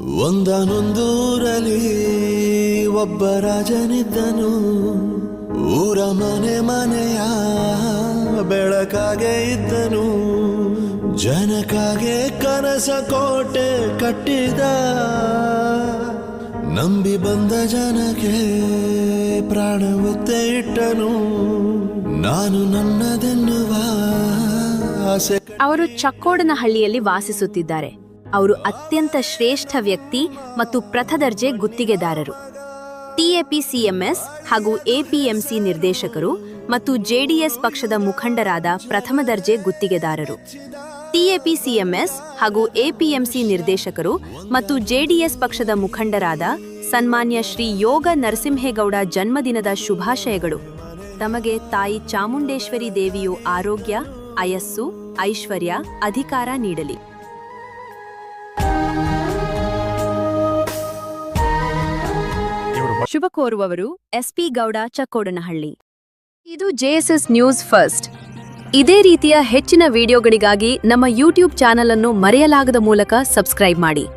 ಒಂದನೊಂದೂರಲ್ಲಿ ಒಬ್ಬ ರಾಜನಿದ್ದನು. ಊರ ಮನೆ ಮನೆಯ ಬೆಳಕಾಗೆ ಇದ್ದನು. ಜನಕಾಗೆ ಕನಸ ಕೋಟೆ ಕಟ್ಟಿದ. ನಂಬಿ ಬಂದ ಜನಕ್ಕೆ ಪ್ರಾಣ ಒತ್ತೆ ಇಟ್ಟನು. ನಾನು ನನ್ನದೆನ್ನುವ ಆಸೆ. ಅವರು ಚಕ್ಕೋಡನಹಳ್ಳಿಯಲ್ಲಿ ವಾಸಿಸುತ್ತಿದ್ದಾರೆ. ಅವರು ಅತ್ಯಂತ ಶ್ರೇಷ್ಠ ವ್ಯಕ್ತಿ ಮತ್ತು ಪ್ರಥದರ್ಜೆ ಗುತ್ತಿಗೆದಾರರು. ಟಿಎಪಿಸಿಎಂಎಸ್ ಹಾಗೂ ಎಪಿಎಂಸಿ ನಿರ್ದೇಶಕರು ಮತ್ತು ಜೆಡಿಎಸ್ ಪಕ್ಷದ ಮುಖಂಡರಾದ ಪ್ರಥಮ ದರ್ಜೆ ಗುತ್ತಿಗೆದಾರರು. ಟಿಎಪಿಸಿಎಂಎಸ್ ಹಾಗೂ ಎಪಿಎಂಸಿ ನಿರ್ದೇಶಕರು ಮತ್ತು ಜೆಡಿಎಸ್ ಪಕ್ಷದ ಮುಖಂಡರಾದ ಸನ್ಮಾನ್ಯ ಶ್ರೀ ಯೋಗ ನರಸಿಂಹೇಗೌಡ ಜನ್ಮದಿನದ ಶುಭಾಶಯಗಳು. ತಮಗೆ ತಾಯಿ ಚಾಮುಂಡೇಶ್ವರಿ ದೇವಿಯು ಆರೋಗ್ಯ, ಅಯಸ್ಸು, ಐಶ್ವರ್ಯ, ಅಧಿಕಾರ ನೀಡಲಿ. ಶುಭ ಕೋರುವವರು ಎಸ್ಪಿ ಗೌಡ, ಚಕ್ಕೋಡನಹಳ್ಳಿ. ಇದು ಜೆಎಸ್ಎಸ್ ನ್ಯೂಸ್ ಫಸ್ಟ್. ಇದೇ ರೀತಿಯ ಹೆಚ್ಚಿನ ವಿಡಿಯೋಗಳಿಗಾಗಿ ನಮ್ಮ ಯೂಟ್ಯೂಬ್ ಚಾನೆಲ್ ಅನ್ನು ಮರೆಯಲಾಗದ ಮೂಲಕ ಸಬ್ಸ್ಕ್ರೈಬ್ ಮಾಡಿ.